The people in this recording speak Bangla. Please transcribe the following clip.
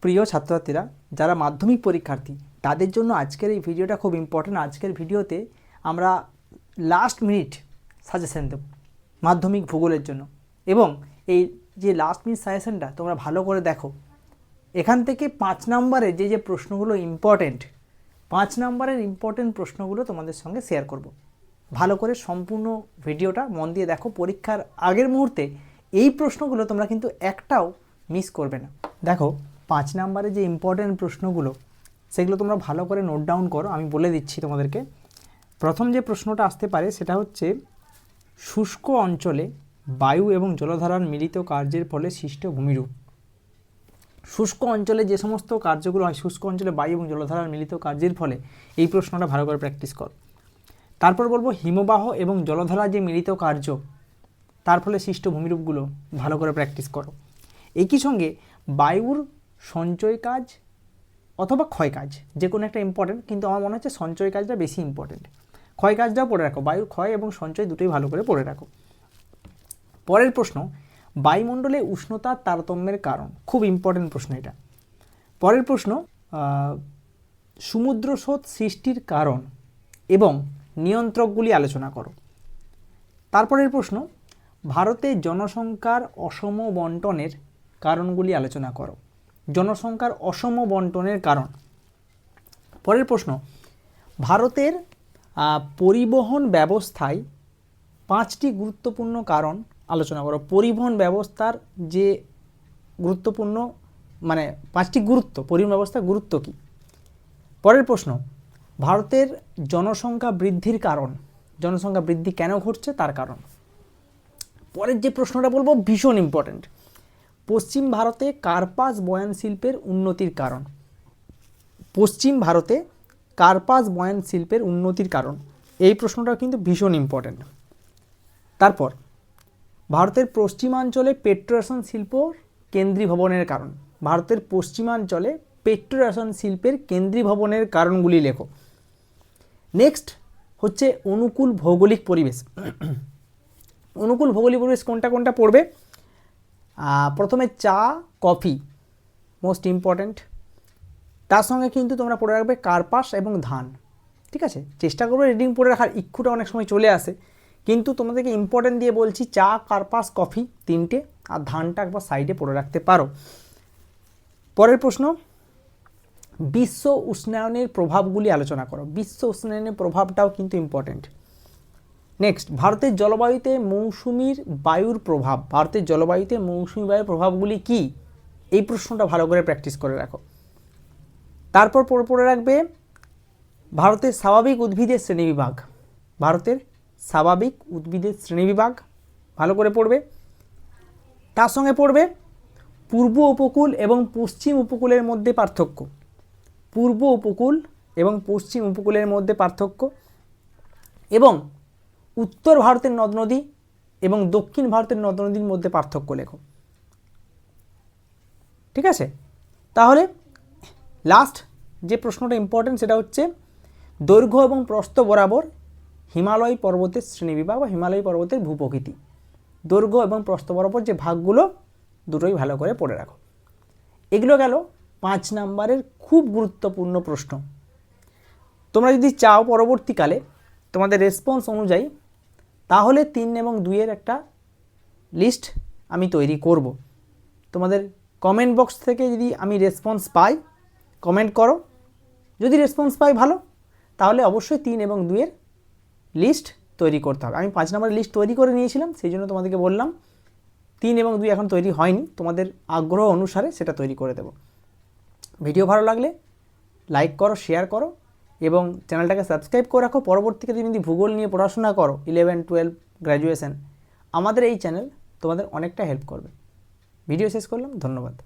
প্রিয় ছাত্রছাত্রীরা, যারা মাধ্যমিক পরীক্ষার্থী তাদের জন্য আজকের এই ভিডিওটা খুব ইম্পর্টেন্ট। আজকের ভিডিওতে আমরা লাস্ট মিনিট সাজেশন দেব মাধ্যমিক ভূগোলের জন্য, এবং এই যে লাস্ট মিনিট সাজেশনটা তোমরা ভালো করে দেখো। এখান থেকে 5 নম্বরের যে প্রশ্নগুলো ইম্পর্টেন্ট, 5 নম্বরের ইম্পর্টেন্ট প্রশ্নগুলো তোমাদের সঙ্গে শেয়ার করব। ভালো করে সম্পূর্ণ ভিডিওটা মন দিয়ে দেখো। পরীক্ষার আগের মুহূর্তে এই প্রশ্নগুলো তোমরা কিন্তু একটাও মিস করবে না। দেখো 5 নম্বরে যে ইম্পর্টেন্ট প্রশ্নগুলো সেগুলো তোমরা ভালো করে নোট ডাউন করো। আমি বলে দিচ্ছি তোমাদেরকে। প্রথম যে প্রশ্নটা আসতে পারে সেটা হচ্ছে, শুষ্ক অঞ্চলে বায়ু এবং জলধারার মিলিত কার্যের ফলে সৃষ্ট ভূমিরূপ। শুষ্ক অঞ্চলে যে সমস্ত কার্যগুলো হয়, শুষ্ক অঞ্চলে বায়ু এবং জলধারার মিলিত কার্যের ফলে, এই প্রশ্নটা ভালো করে প্র্যাকটিস কর। তারপর বলবো হিমবাহ এবং জলধারা যে মিলিত কার্য, তার ফলে সৃষ্ট ভূমিরূপগুলো ভালো করে প্র্যাকটিস করো। একই সঙ্গে বায়ুর সঞ্চয় কাজ অথবা ক্ষয় কাজ, যে কোনো একটা ইম্পর্টেন্ট, কিন্তু আমার মনে হচ্ছে সঞ্চয় কাজটা বেশি ইম্পর্টেন্ট। ক্ষয় কাজটাও পড়ে রাখো, বায়ুর ক্ষয় এবং সঞ্চয় দুটোই ভালো করে পড়ে রাখো। পরের প্রশ্ন, বায়ুমণ্ডলে উষ্ণতার তারতম্যের কারণ। খুব ইম্পর্টেন্ট প্রশ্ন এটা। পরের প্রশ্ন, সমুদ্র স্রোত সৃষ্টির কারণ এবং নিয়ন্ত্রকগুলি আলোচনা করো। তারপরের প্রশ্ন, ভারতে জনসংখ্যার অসম বন্টনের কারণগুলি আলোচনা করো। জনসংখ্যার অসম বন্টনের কারণ। পরের প্রশ্ন, ভারতের পরিবহন ব্যবস্থায় 5টি গুরুত্বপূর্ণ কারণ আলোচনা করো। পরিবহন ব্যবস্থার যে গুরুত্বপূর্ণ, মানে 5টি গুরুত্ব, পরিবহন ব্যবস্থার গুরুত্ব কী। পরের প্রশ্ন, ভারতের জনসংখ্যা বৃদ্ধির কারণ, জনসংখ্যা বৃদ্ধি কেন ঘটছে তার কারণ। পরের যে প্রশ্নটা বলবো ভীষণ ইম্পর্টেন্ট, পশ্চিম ভারতে কার্পাস বয়ান শিল্পের উন্নতির কারণ। পশ্চিম ভারতে কার্পাস বয়ান শিল্পের উন্নতির কারণ, এই প্রশ্নটা কিন্তু ভীষণ ইম্পর্টেন্ট। তারপর ভারতের পশ্চিমাঞ্চলে পেট্রোরেশন শিল্প কেন্দ্রীভবনের কারণ। ভারতের পশ্চিমাঞ্চলে পেট্রোরেশন শিল্পের কেন্দ্রীভবনের কারণগুলি লেখো। নেক্সট হচ্ছে অনুকূল ভৌগোলিক পরিবেশ। অনুকূল ভৌগোলিক পরিবেশ কোনটা কোনটা পড়বে? প্রথমে চা, কফি মোস্ট ইম্পর্ট্যান্ট। তার সঙ্গে কিন্তু তোমরা পড়ে রাখবে কার্পাস এবং ধান। ঠিক আছে, চেষ্টা করবে রিডিং পড়ে রাখার। ইক্ষুটা অনেক সময় চলে আসে, কিন্তু তোমাদেরকে ইম্পর্টেন্ট দিয়ে বলছি, চা, কার্পাস, কফি 3টে, আর ধানটা একবার সাইডে পড়ে রাখতে পারো। পরের প্রশ্ন, বিশ্ব উষ্ণায়নের প্রভাবগুলি আলোচনা করো। বিশ্ব উষ্ণায়নের প্রভাবটাও কিন্তু ইম্পর্টেন্ট। নেক্সট, ভারতের জলবায়ুতে মৌসুমীর বায়ুর প্রভাব। ভারতের জলবায়ুতে মৌসুমী বায়ুর প্রভাবগুলি কি, এই প্রশ্নটা ভালো করে প্র্যাকটিস করে রাখো। তারপর পড়ে রাখবে ভারতের স্বাভাবিক উদ্ভিদের শ্রেণীবিভাগ। ভারতের স্বাভাবিক উদ্ভিদের শ্রেণীবিভাগ ভালো করে পড়বে। তার সঙ্গে পড়বে পূর্ব উপকূল এবং পশ্চিম উপকূলের মধ্যে পার্থক্য। পূর্ব উপকূল এবং পশ্চিম উপকূলের মধ্যে পার্থক্য, এবং উত্তর ভারতের নদ নদী এবং দক্ষিণ ভারতের নদ নদীর মধ্যে পার্থক্য লেখো। ঠিক আছে, তাহলে লাস্ট যে প্রশ্নটা ইম্পর্টেন্ট সেটা হচ্ছে, দৈর্ঘ্য এবং প্রস্থ বরাবর হিমালয় পর্বতের শ্রেণীবিভাগ বা হিমালয় পর্বতের ভূপ্রকৃতি। দৈর্ঘ্য এবং প্রস্থ বরাবর যে ভাগগুলো, দুটোই ভালো করে পড়ে রাখো। এগুলো গেল 5 নম্বরের খুব গুরুত্বপূর্ণ প্রশ্ন। তোমরা যদি চাও পরবর্তীকালে তোমাদের রেসপন্স অনুযায়ী, তাহলে 3 এবং 2-এর একটা লিস্ট আমি তৈরি করব। তোমাদের কমেন্ট বক্স থেকে যদি আমি রেসপন্স পাই, কমেন্ট করো। যদি রেসপন্স পাই ভালো, তাহলে অবশ্যই 3 এবং 2-এর লিস্ট তৈরি করতে হবে। আমি 5 নম্বরের লিস্ট তৈরি করে নিয়েছিলাম, সেই জন্য তোমাদেরকে বললাম। 3 এবং 2 এখন তৈরি হয়নি, তোমাদের আগ্রহ অনুসারে সেটা তৈরি করে দেব। ভিডিও ভালো লাগলে লাইক করো, শেয়ার করো, এবং চ্যানেলটাকে সাবস্ক্রাইব করে রাখো। পরবর্তীকালে যদি ভূগোল নিয়ে পড়াশোনা করো, 11, 12, গ্র্যাজুয়েশন, আমাদের এই চ্যানেল তোমাদের অনেকটা হেল্প করবে। ভিডিও শেষ করলাম, ধন্যবাদ।